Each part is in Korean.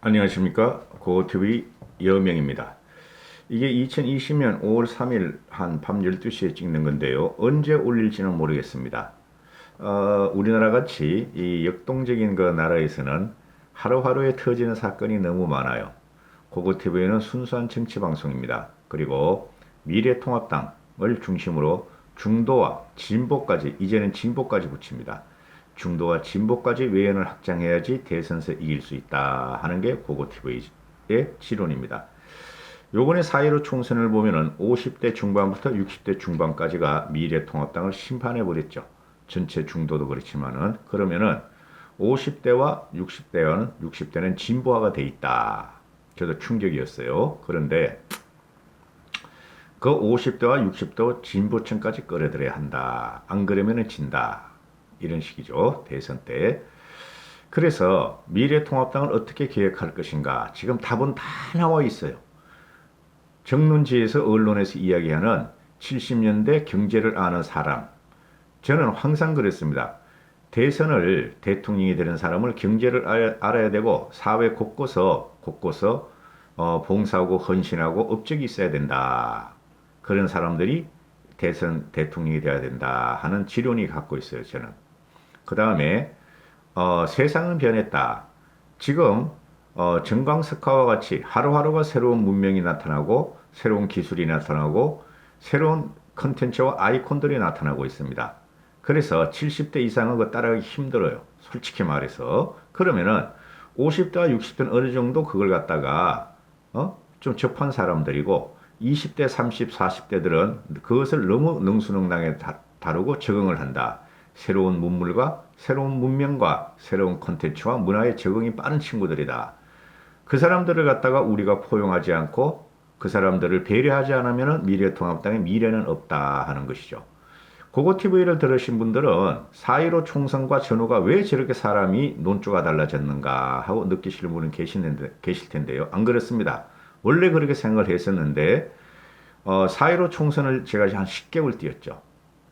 안녕하십니까. 고TV 여명입니다. 이게 2020년 5월 3일 한 밤 12시에 찍는 건데요. 언제 올릴지는 모르겠습니다. 우리나라 같이 이 역동적인 그 나라에서는 하루하루에 터지는 사건이 너무 많아요. 고고TV는 순수한 정치 방송입니다. 그리고 미래통합당을 중심으로 중도와 진보까지, 이제는 진보까지 붙입니다. 중도와 진보까지 외연을 확장해야지 대선에서 이길 수 있다 하는 게 고고TV의 지론입니다. 요번에 4.15 총선을 보면은 50대 중반부터 60대 중반까지가 미래통합당을 심판해버렸죠. 전체 중도도 그렇지만은, 그러면은 50대와 60대는 진보화가 돼 있다. 저도 충격이었어요. 그런데 그 50대와 60대 진보층까지 끌어들여야 한다. 안 그러면은 진다. 이런 식이죠. 대선 때. 그래서 미래통합당을 어떻게 계획할 것인가. 지금 답은 다 나와 있어요. 정론지에서 언론에서 이야기하는 70년대 경제를 아는 사람. 저는 항상 그랬습니다. 대선을 대통령이 되는 사람을 경제를 알아야 되고 사회 곳곳서 봉사하고 헌신하고 업적이 있어야 된다. 그런 사람들이 대선 대통령이 되어야 된다 하는 지론이 갖고 있어요. 저는. 그 다음에 세상은 변했다. 지금 정광석화와 같이 하루하루가 새로운 문명이 나타나고 새로운 기술이 나타나고 새로운 컨텐츠와 아이콘들이 나타나고 있습니다. 그래서 70대 이상은 그거 따라가기 힘들어요. 솔직히 말해서. 그러면은 50대와 60대는 어느 정도 그걸 갖다가 좀 접한 사람들이고 20대, 30, 40대들은 그것을 너무 능수능란하게 다루고 적응을 한다. 새로운 문물과 새로운 문명과 새로운 콘텐츠와 문화에 적응이 빠른 친구들이다. 그 사람들을 갖다가 우리가 포용하지 않고 그 사람들을 배려하지 않으면 미래통합당의 미래는 없다 하는 것이죠. 고고TV를 들으신 분들은 4.15 총선과 전후가 왜 저렇게 사람이 논조가 달라졌는가 하고 느끼시는 분은 계실 텐데요. 안 그렇습니다. 원래 그렇게 생각을 했었는데 4.15 총선을 제가 한 10개월 뛰었죠.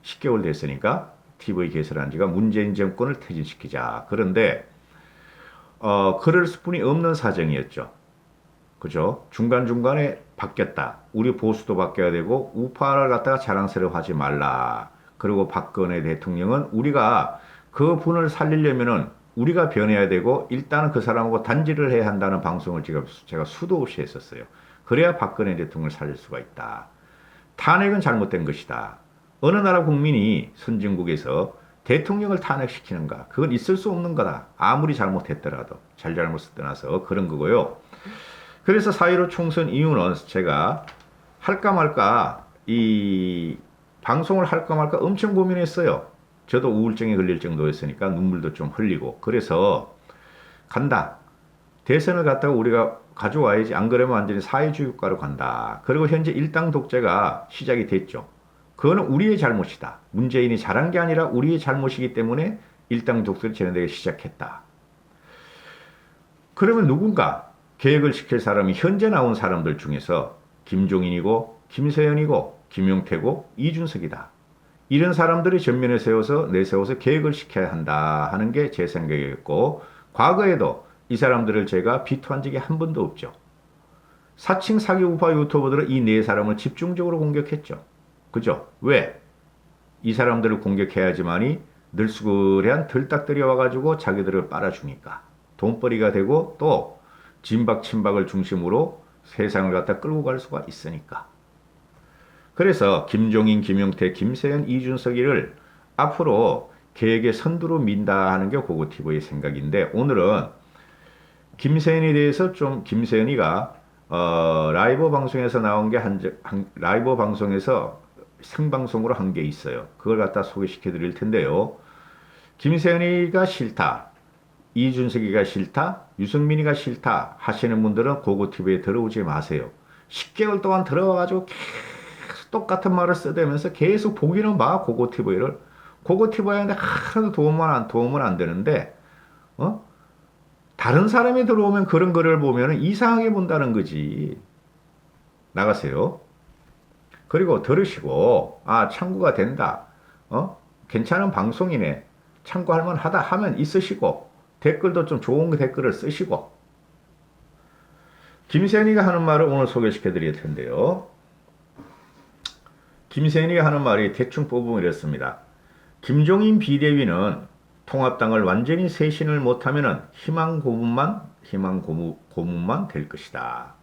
10개월 됐으니까 TV 개설한 지가 문재인 정권을 퇴진시키자. 그런데 그럴 수뿐이 없는 사정이었죠. 그죠? 중간중간에 바뀌었다. 우리 보수도 바뀌어야 되고 우파를 갖다가 자랑스러워하지 말라. 그리고 박근혜 대통령은 우리가 그 분을 살리려면은 우리가 변해야 되고 일단은 그 사람하고 단절을 해야 한다는 방송을 제가 수도 없이 했었어요. 그래야 박근혜 대통령을 살릴 수가 있다. 탄핵은 잘못된 것이다. 어느 나라 국민이 선진국에서 대통령을 탄핵시키는가? 그건 있을 수 없는 거다. 아무리 잘못했더라도. 잘잘못을 떠나서 그런 거고요. 그래서 4.15 총선 이유는 제가 할까 말까 이 방송을 할까 말까 엄청 고민했어요. 저도 우울증에 걸릴 정도였으니까 눈물도 좀 흘리고. 그래서 간다. 대선을 갖다가 우리가 가져와야지. 안 그러면 완전히 사회주의 국가로 간다. 그리고 현재 일당 독재가 시작이 됐죠. 그거는 우리의 잘못이다. 문재인이 잘한 게 아니라 우리의 잘못이기 때문에 일당 독재를 진행되기 시작했다. 그러면 누군가 계획을 시킬 사람이 현재 나온 사람들 중에서 김종인이고 김세연이고 김용태고 이준석이다. 이런 사람들이 전면에 내세워서 계획을 시켜야 한다 하는 게 제 생각이었고, 과거에도 이 사람들을 제가 비토한 적이 한 번도 없죠. 사칭 사기 우파 유튜버들은 이 네 사람을 집중적으로 공격했죠. 그죠? 왜? 이 사람들을 공격해야지만이 늘수그레한 들딱들이 와가지고 자기들을 빨아주니까 돈벌이가 되고 또 진박 친박을 중심으로 세상을 갖다 끌고 갈 수가 있으니까. 그래서 김종인, 김용태, 김세연, 이준석이를 앞으로 계획의 선두로 민다 하는 게 고고TV의 생각인데, 오늘은 김세연에 대해서 좀 김세연이가 라이브 방송에서 나온 게 라이브 방송에서 생방송으로 한 게 있어요. 그걸 갖다 소개시켜 드릴 텐데요. 김세연이가 싫다, 이준석이가 싫다, 유승민이가 싫다 하시는 분들은 고고TV에 들어오지 마세요. 10개월 동안 들어와가지고 계속 똑같은 말을 쓰대면서 계속 보기는 봐. 고고TV를. 고고TV한테 하나도 도움은 안 되는데 다른 사람이 들어오면 그런 글을 보면 이상하게 본다는 거지. 나가세요. 그리고 들으시고 참고가 된다. 괜찮은 방송이네. 참고할 만하다 하면 있으시고, 댓글도 좀 좋은 댓글을 쓰시고, 김세현이가 하는 말을 오늘 소개시켜 드릴 텐데요. 김세현이가 하는 말이 대충 뽑으면 이렇습니다. 김종인 비대위는 통합당을 완전히 쇄신을 못하면 희망 고문만 될 것이다.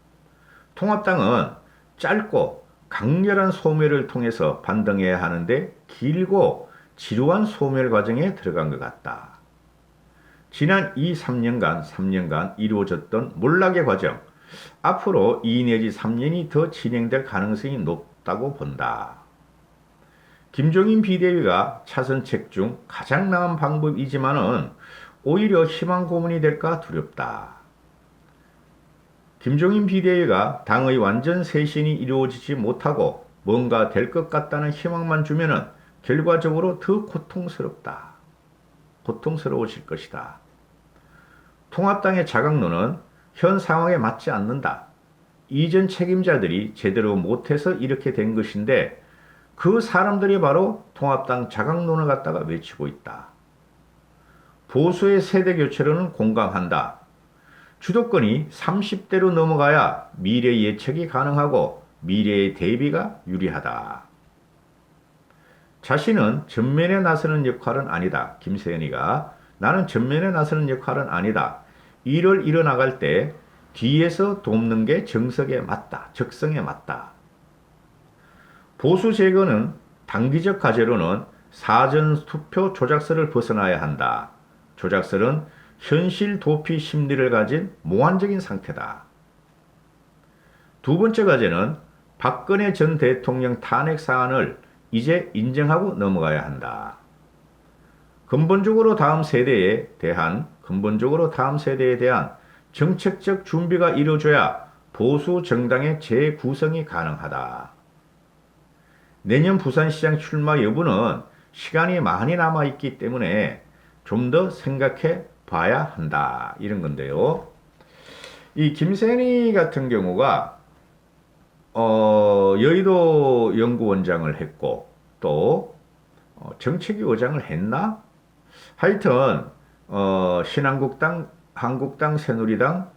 통합당은 짧고 강렬한 소멸을 통해서 반등해야 하는데 길고 지루한 소멸 과정에 들어간 것 같다. 지난 3년간 이루어졌던 몰락의 과정, 앞으로 2 내지 3년이 더 진행될 가능성이 높다고 본다. 김종인 비대위가 차선책 중 가장 나은 방법이지만은 오히려 희망 고문이 될까 두렵다. 김종인 비대위가 당의 완전 쇄신이 이루어지지 못하고 뭔가 될 것 같다는 희망만 주면은 결과적으로 더 고통스러워질 것이다. 통합당의 자각론은 현 상황에 맞지 않는다. 이전 책임자들이 제대로 못해서 이렇게 된 것인데 그 사람들이 바로 통합당 자각론을 갖다가 외치고 있다. 보수의 세대교체로는 공감한다. 주도권이 30대로 넘어가야 미래 예측이 가능하고 미래의 대비가 유리하다. 자신은 전면에 나서는 역할은 아니다. 김세현이가 나는 전면에 나서는 역할은 아니다. 일을 이뤄나갈 때 뒤에서 돕는 게 적성에 맞다. 보수 제거는 단기적 과제로는 사전투표 조작설을 벗어나야 한다. 조작설은 현실 도피 심리를 가진 몽환적인 상태다. 두 번째 과제는 박근혜 전 대통령 탄핵 사안을 이제 인정하고 넘어가야 한다. 근본적으로 다음 세대에 대한 정책적 준비가 이루어져야 보수 정당의 재구성이 가능하다. 내년 부산시장 출마 여부는 시간이 많이 남아있기 때문에 좀 더 생각해 봐야 한다. 이런 건데요. 이 김세현이 같은 경우가 여의도 연구원장을 했고 또 정책위 의장을 했나? 하여튼 신한국당, 한국당, 새누리당,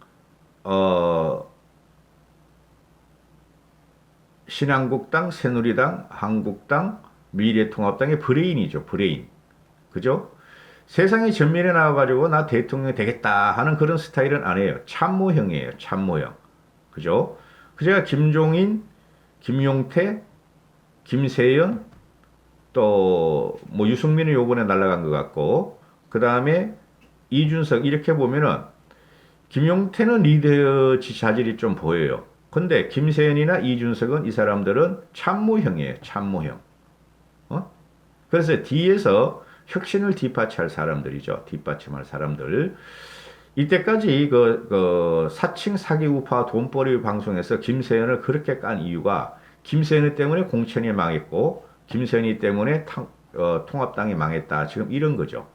신한국당, 새누리당, 한국당, 미래통합당의 브레인이죠. 브레인. 그죠? 세상에 전면에 나와가지고 나 대통령 되겠다 하는 그런 스타일은 아니에요. 참모형이에요. 참모형. 그죠? 그제가 김종인, 김용태, 김세연, 또 뭐 유승민은 요번에 날아간 것 같고 그 다음에 이준석 이렇게 보면은 김용태는 리더 자질이 좀 보여요. 근데 김세연이나 이준석은 이 사람들은 참모형이에요. 참모형. 그래서 뒤에서 혁신을 뒷받침할 사람들이죠. 뒷받침할 사람들. 이때까지 사칭 사기 우파 돈벌이 방송에서 김세연을 그렇게 깐 이유가 김세연이 때문에 공천이 망했고 김세연이 때문에 통합당이 망했다. 지금 이런 거죠.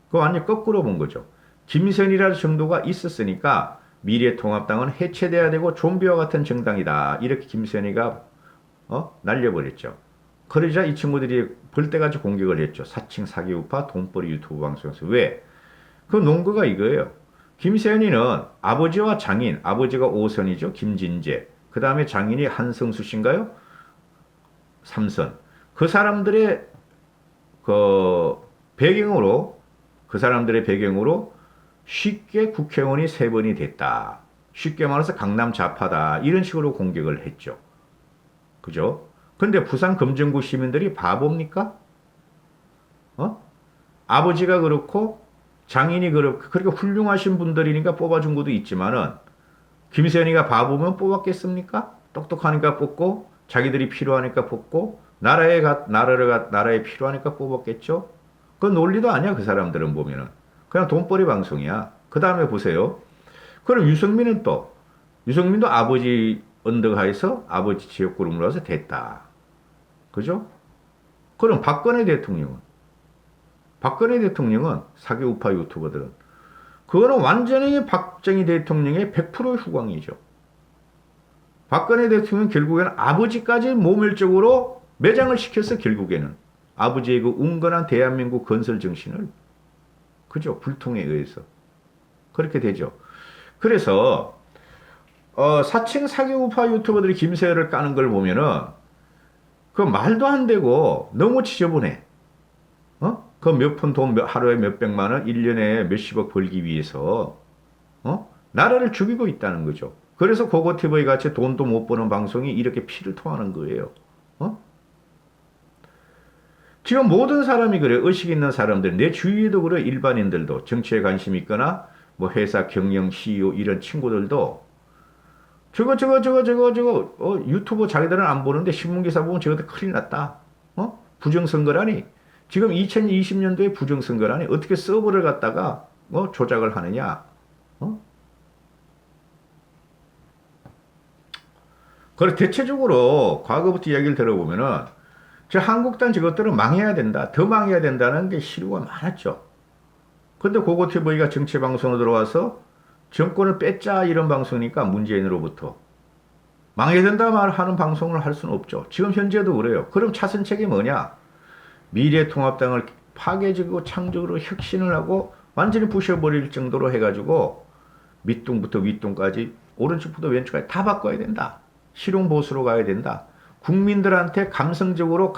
그거 완전 거꾸로 본 거죠. 김세연이라는 정도가 있었으니까 미래통합당은 해체돼야 되고 좀비와 같은 정당이다. 이렇게 김세연이가 날려버렸죠. 그러자 이 친구들이 벌떼같이 공격을 했죠. 사칭 사기 우파 돈벌이 유튜브 방송에서. 왜? 그 논거가 이거예요. 김세연이는 아버지와 장인, 아버지가 오선이죠. 김진재. 그 다음에 장인이 한성수 씨인가요? 삼선. 그 사람들의 배경으로 쉽게 국회의원이 3번이 됐다. 쉽게 말해서 강남 좌파다. 이런 식으로 공격을 했죠. 그죠? 근데 부산 금정구 시민들이 바보입니까? 아버지가 그렇고 장인이 그렇게 훌륭하신 분들이니까 뽑아준 것도 있지만은 김세연이가 바보면 뽑았겠습니까? 똑똑하니까 뽑고 자기들이 필요하니까 뽑고 나라에 필요하니까 뽑았겠죠? 그 논리도 아니야. 그 사람들은 보면은 그냥 돈벌이 방송이야. 그 다음에 보세요. 그럼 유승민도 아버지 언덕하에서 아버지 지역구름으로 와서 됐다. 그죠? 그럼 박근혜 대통령은 사기 우파 유튜버들은 그거는 완전히 박정희 대통령의 100% 후광이죠. 박근혜 대통령은 결국에는 아버지까지 모멸적으로 매장을 시켜서 결국에는 아버지의 그 운건한 대한민국 건설 정신을 그죠? 불통에 의해서 그렇게 되죠. 그래서 사칭 사기 우파 유튜버들이 김세열을 까는 걸 보면은 그 말도 안 되고 너무 지저분해. 그 몇 푼 돈 하루에 몇 백만 원, 1년에 몇십억 벌기 위해서 나라를 죽이고 있다는 거죠. 그래서 고고TV 같이 돈도 못 버는 방송이 이렇게 피를 토하는 거예요. 어? 지금 모든 사람이 그래. 의식 있는 사람들, 내 주위에도 그래. 일반인들도 정치에 관심 있거나 뭐 회사 경영 CEO 이런 친구들도 유튜브 자기들은 안 보는데 신문기사 보면 저것도 큰일 났다. 부정선거라니. 지금 2020년도에 부정선거라니. 어떻게 서버를 갖다가 조작을 하느냐. 그래 대체적으로 과거부터 이야기를 들어보면은 저 한국당 저것들은 망해야 된다. 더 망해야 된다는 게 시류가 많았죠. 근데 고고TV가 정치방송으로 들어와서 정권을 뺏자 이런 방송이니까 문재인으로부터 망해야 된다 말하는 방송을 할 수는 없죠. 지금 현재도 그래요. 그럼 차선책이 뭐냐? 미래통합당을 파괴적이고 창조적으로 혁신을 하고 완전히 부셔버릴 정도로 해가지고 밑둥부터 윗둥까지 오른쪽부터 왼쪽까지 다 바꿔야 된다. 실용보수로 가야 된다. 국민들한테 감성적으로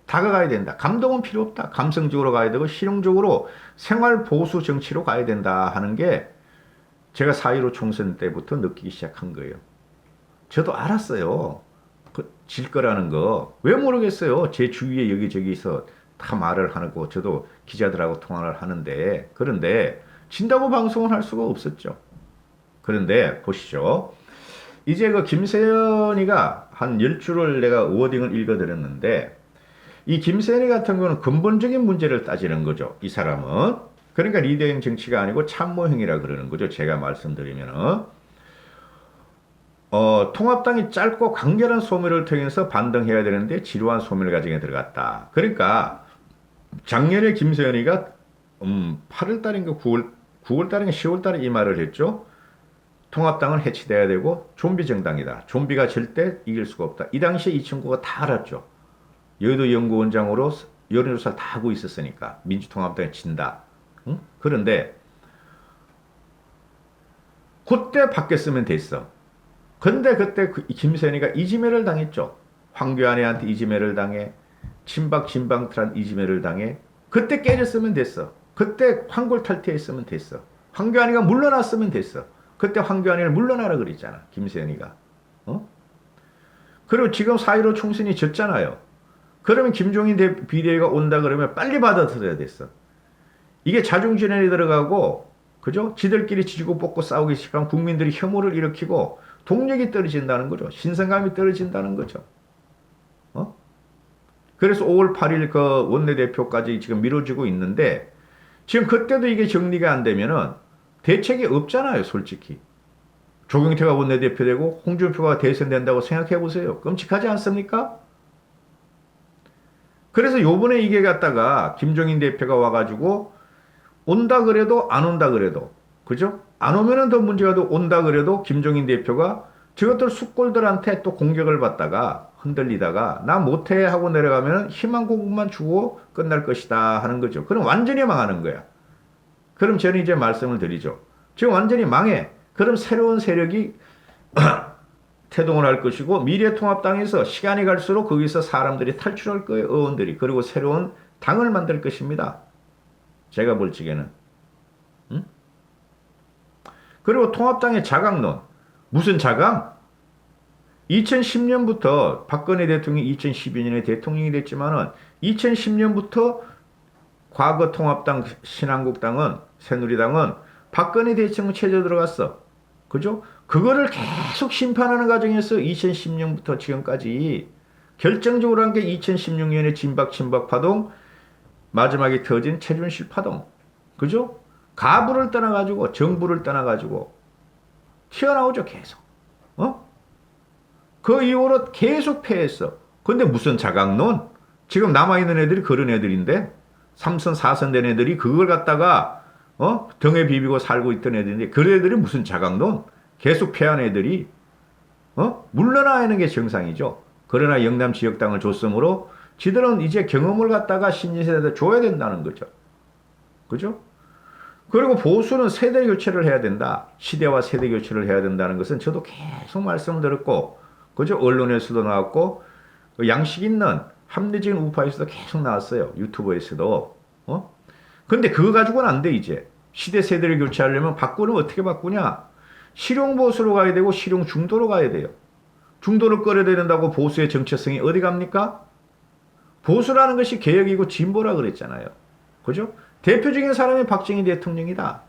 다가가야 된다. 감동은 필요 없다. 감성적으로 가야 되고 실용적으로 생활보수 정치로 가야 된다 하는 게 제가 4.15 총선 때부터 느끼기 시작한 거예요. 저도 알았어요. 질 거라는 거. 왜 모르겠어요. 제 주위에 여기저기서 다 말을 하고 저도 기자들하고 통화를 하는데 그런데 진다고 방송을 할 수가 없었죠. 그런데 보시죠. 이제 그 김세연이가 한 10줄을 내가 워딩을 읽어드렸는데 이 김세연이 같은 경우는 근본적인 문제를 따지는 거죠. 이 사람은. 그러니까 리더형 정치가 아니고 참모형이라 그러는 거죠. 제가 말씀드리면은. 통합당이 짧고 강렬한 소멸을 통해서 반등해야 되는데 지루한 소멸 과정에 들어갔다. 그러니까 작년에 김세연이가 8월달인가 9월달인가 10월달에 이 말을 했죠. 통합당은 해체돼야 되고 좀비 정당이다. 좀비가 절대 이길 수가 없다. 이 당시에 이 친구가 다 알았죠. 여의도 연구원장으로 여론조사를 다 하고 있었으니까 민주통합당이 진다. 응? 그런데 그때 바뀌었으면 됐어. 근데 그때 김세연이가 이지매를 당했죠. 황교안이한테 이지매를 당해. 친박진방들한 이지매를 당해. 그때 깨졌으면 됐어. 그때 환골탈태했으면 됐어. 황교안이가 물러났으면 됐어. 그때 황교안이를 물러나라 그랬잖아. 김세연이가. 그리고 지금 4.15 총선이 졌잖아요. 그러면 김종인 비대위가 온다 그러면 빨리 받아들여야 됐어. 이게 자중진행이 들어가고 그죠? 지들끼리 지지고 뽑고 싸우기 시작하면 국민들이 혐오를 일으키고 동력이 떨어진다는 거죠. 신선감이 떨어진다는 거죠. 그래서 5월 8일 그 원내대표까지 지금 미뤄지고 있는데 지금 그때도 이게 정리가 안 되면은 대책이 없잖아요, 솔직히. 조경태가 원내대표 되고 홍준표가 대선된다고 생각해 보세요. 끔찍하지 않습니까? 그래서 요번에 이게 갖다가 김종인 대표가 와가지고 온다 그래도 안 온다 그래도 그죠? 안 오면은 더 문제가 더 온다 그래도 김종인 대표가 저것들 숙골들한테 또 공격을 받다가 흔들리다가 나 못해 하고 내려가면 희망 고문만 주고 끝날 것이다 하는 거죠. 그럼 완전히 망하는 거야. 그럼 저는 이제 말씀을 드리죠. 지금 완전히 망해. 그럼 새로운 세력이 태동을 할 것이고 미래통합당에서 시간이 갈수록 거기서 사람들이 탈출할 거예요. 의원들이. 그리고 새로운 당을 만들 것입니다. 제가 볼 적에는. 응? 그리고 통합당의 자강론. 무슨 자강? 2010년부터 박근혜 대통령이 2012년에 대통령이 됐지만은 2010년부터 과거 통합당 신한국당은 새누리당은 박근혜 대통령 체제 들어갔어. 그죠? 그거를 계속 심판하는 과정에서 2010년부터 지금까지 결정적으로 한 게 2016년에 진박 파동 마지막에 터진 최준실 파동. 그죠? 가부를 떠나가지고 정부를 떠나가지고 튀어나오죠 계속. 그 이후로 계속 패했어. 근데 무슨 자강론? 지금 남아있는 애들이 그런 애들인데 3선 4선 된 애들이 그걸 갖다가 등에 비비고 살고 있던 애들인데 그 애들이 무슨 자강론? 계속 패한 애들이 물러나야 하는 게 정상이죠. 그러나 영남 지역당을 줬으므로 지들은 이제 경험을 갖다가 신진세대한테 줘야 된다는 거죠. 그죠? 그리고 보수는 세대 교체를 해야 된다. 시대와 세대 교체를 해야 된다는 것은 저도 계속 말씀드렸고, 그죠? 언론에서도 나왔고, 그 양식 있는 합리적인 우파에서도 계속 나왔어요. 유튜브에서도. 어? 근데 그거 가지고는 안 돼, 이제. 시대 세대를 교체하려면 바꾸면 어떻게 바꾸냐? 실용 보수로 가야 되고, 실용 중도로 가야 돼요. 중도를 끌어야 된다고 보수의 정체성이 어디 갑니까? 보수라는 것이 개혁이고 진보라 그랬잖아요. 그죠? 대표적인 사람이 박정희 대통령이다.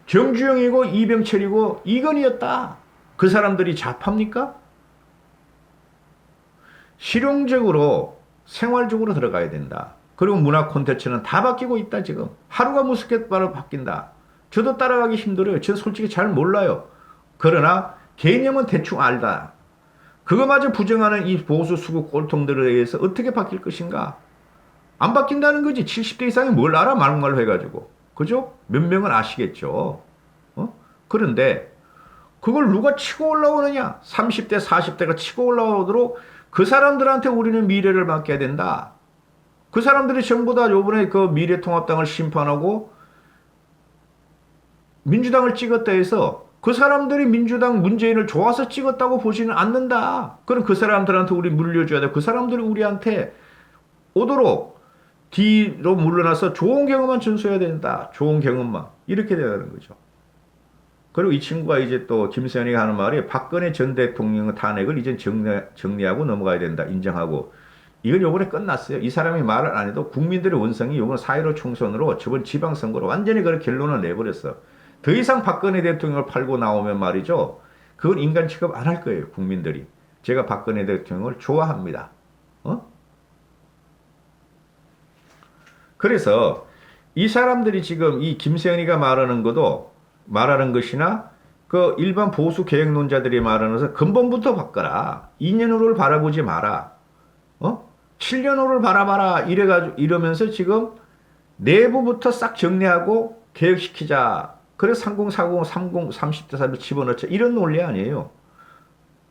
정주영이고 이병철이고 이건희였다. 그 사람들이 좌파입니까? 실용적으로 생활적으로 들어가야 된다. 그리고 문화 콘텐츠는 다 바뀌고 있다 지금. 하루가 무섭게 바로 바뀐다. 저도 따라가기 힘들어요. 저는 솔직히 잘 몰라요. 그러나 개념은 대충 알다. 그거마저 부정하는 이 보수 수구 꼴통들에 의해서 어떻게 바뀔 것인가? 안 바뀐다는 거지. 70대 이상이 뭘 알아? 말로 해가지고. 그죠? 몇 명은 아시겠죠. 어? 그런데 그걸 누가 치고 올라오느냐? 30대, 40대가 치고 올라오도록 그 사람들한테 우리는 미래를 맡겨야 된다. 그 사람들이 전부 다 요번에 그 미래통합당을 심판하고 민주당을 찍었다 해서 그 사람들이 민주당 문재인을 좋아서 찍었다고 보지는 않는다. 그럼 그 사람들한테 우리 물려줘야 돼. 그 사람들이 우리한테 오도록 뒤로 물러나서 좋은 경험만 전수해야 된다. 좋은 경험만. 이렇게 되는 거죠. 그리고 이 친구가 이제 또 김세현이가 하는 말이 박근혜 전 대통령 탄핵을 이제 정리하고 넘어가야 된다. 인정하고. 이건 요번에 끝났어요. 이 사람이 말을 안 해도 국민들의 원성이 요번 4.15 총선으로 저번 지방선거로 완전히 그런 결론을 내버렸어. 더 이상 박근혜 대통령을 팔고 나오면 말이죠. 그건 인간 취급 안 할 거예요. 국민들이. 제가 박근혜 대통령을 좋아합니다. 어? 그래서 이 사람들이 지금 이 김세현이가 말하는 것이나 그 일반 보수 개혁론자들이 말하는 것은 근본부터 바꿔라. 2년 후를 바라보지 마라. 7년 후를 바라봐라. 이러면서 지금 내부부터 싹 정리하고 개혁시키자. 그래서 3040, 30대 3을 집어넣자. 이런 논리 아니에요.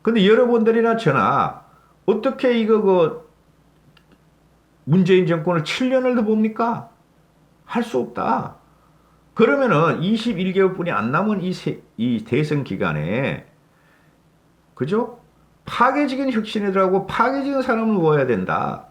근데 여러분들이나 저나 어떻게 문재인 정권을 7년을 더 봅니까? 할 수 없다. 그러면은 21개월뿐이 안 남은 이 대선 기간에, 그죠? 파괴적인 혁신이더라고 파괴적인 사람을 모아야 된다.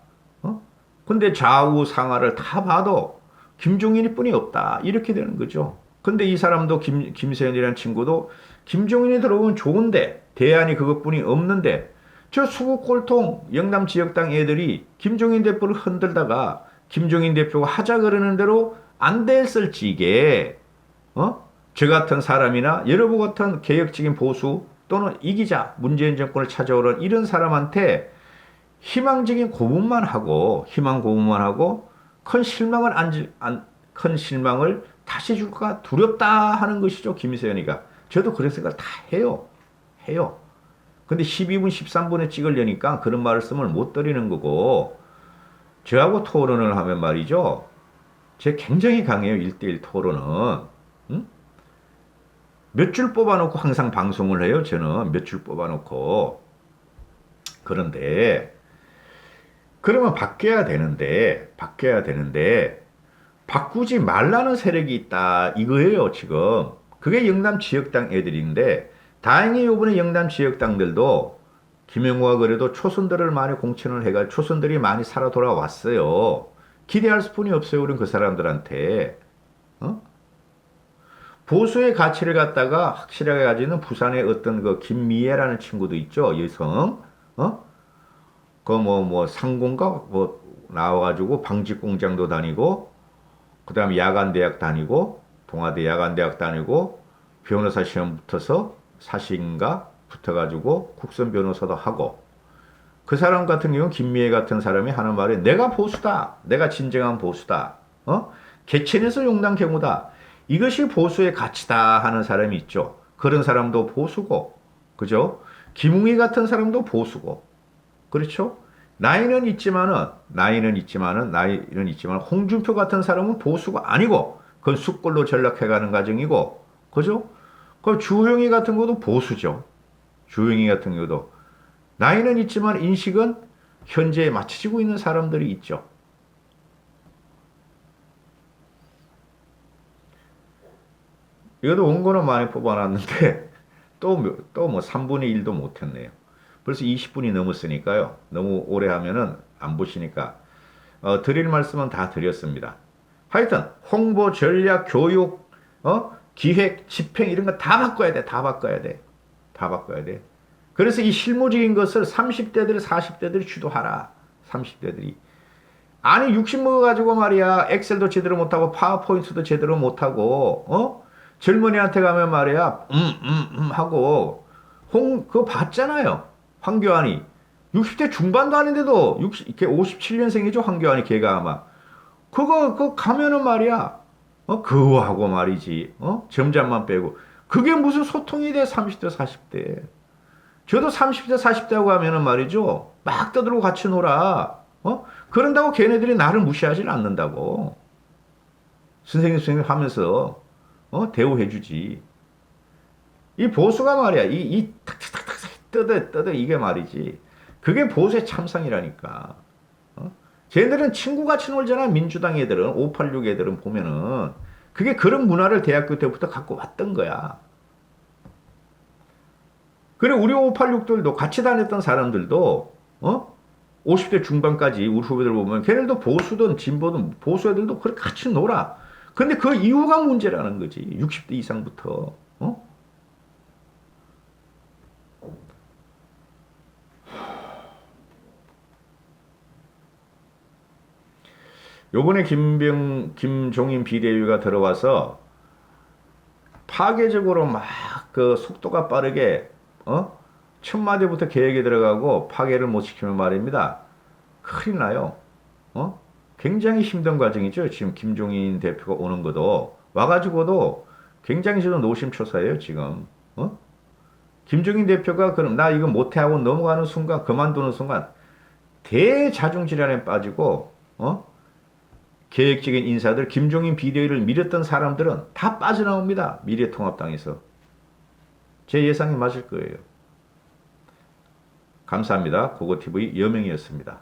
근데 좌우 상하를 다 봐도 김종인이 뿐이 없다. 이렇게 되는 거죠. 근데 이 사람도 김세현이라는 친구도 김종인이 들어오면 좋은데 대안이 그것뿐이 없는데 저 수구 꼴통 영남 지역당 애들이 김종인 대표를 흔들다가 김종인 대표가 하자 그러는 대로 안 됐을지게 저 같은 사람이나 여러분 같은 개혁적인 보수 또는 이기자 문재인 정권을 찾아오는 이런 사람한테 희망적인 고문만 하고 큰 실망을 다시 줄까 두렵다 하는 것이죠. 김세현이가. 저도 그런 생각을 다 해요. 근데 12분 13분에 찍으려니까 그런 말씀을 못 드리는 거고 저하고 토론을 하면 말이죠. 제 굉장히 강해요. 1대1 토론은. 응? 몇 줄 뽑아놓고 항상 방송을 해요. 저는 몇 줄 뽑아놓고. 그런데 그러면 바뀌어야 되는데 바꾸지 말라는 세력이 있다 이거예요. 지금 그게 영남 지역당 애들인데 다행히 이번에 영남 지역당들도 김영우가 그래도 초선들을 많이 공천을 해가 초선들이 많이 살아 돌아왔어요. 기대할 수뿐이 없어요. 우린 그 사람들한테. 보수의 가치를 갖다가 확실하게 가지는 부산의 어떤 그 김미애라는 친구도 있죠. 여성. 상공가 나와가지고 방직 공장도 다니고 그 다음에 야간대학 다니고 동아대 야간대학 다니고 변호사 시험 붙어서 사시인가 붙어가지고 국선 변호사도 하고 그 사람 같은 경우는 김미애 같은 사람이 하는 말이 내가 보수다. 내가 진정한 보수다. 개천에서 용난 경우다. 이것이 보수의 가치다 하는 사람이 있죠. 그런 사람도 보수고 그죠? 김웅희 같은 사람도 보수고 그렇죠? 나이는 있지만은 홍준표 같은 사람은 보수가 아니고 그건 숯골로 전락해가는 과정이고 그죠? 그 주호영이 같은 것도 보수죠. 주호영이 같은 경우도 나이는 있지만 인식은 현재에 맞춰지고 있는 사람들이 있죠. 이것도 원고는 많이 뽑아놨는데 또 뭐 3분의 1도 못했네요. 벌써 20분이 넘었으니까요. 너무 오래 하면은 안 보시니까 드릴 말씀은 다 드렸습니다. 하여튼 홍보 전략 교육 기획 집행 이런 거 다 바꿔야 돼. 다 바꿔야 돼. 다 바꿔야 돼. 그래서 이 실무적인 것을 30대들 40대들이 주도하라. 30대들이 아니 60 먹어가지고 말이야 엑셀도 제대로 못하고 파워포인트도 제대로 못하고 젊은이한테 가면 말이야 하고 그거 봤잖아요. 황교안이 60대 중반도 아닌데도 60, 걔 57년생이죠. 황교안이 걔가 아마 그거 가면은 말이야 그거 하고 말이지 점잡만 빼고 그게 무슨 소통이 돼. 30대 40대 저도 30대 40대하고 하면은 말이죠 막 떠들고 같이 놀아. 그런다고 걔네들이 나를 무시하지 않는다고. 선생님 하면서 대우해주지. 이 보수가 말이야 이 탁탁탁탁 떠들 이게 말이지. 그게 보수의 참상이라니까. 쟤네들은 친구같이 놀잖아. 민주당 애들은 586 애들은 보면은 그게 그런 문화를 대학교 때부터 갖고 왔던 거야. 그래 우리 586들도 같이 다녔던 사람들도 50대 중반까지 우리 후배들 보면 걔네들도 보수든 진보든 보수 애들도 그렇게 같이 놀아. 근데 그 이유가 문제라는 거지. 60대 이상부터. 요번에 김종인 비대위가 들어와서 파괴적으로 막 그 속도가 빠르게 첫 마디부터 계획이 들어가고 파괴를 못 시키면 말입니다. 큰일 나요. 굉장히 힘든 과정이죠. 지금 김종인 대표가 오는 것도 와가지고도 굉장히 지금 노심초사해요. 지금 김종인 대표가 그럼 나 이거 못해 하고 넘어가는 순간 그만두는 순간 대자중질환에 빠지고 계획적인 인사들 김종인 비대위를 밀었던 사람들은 다 빠져나옵니다. 미래통합당에서. 제 예상이 맞을 거예요. 감사합니다. 고고TV 여명이었습니다.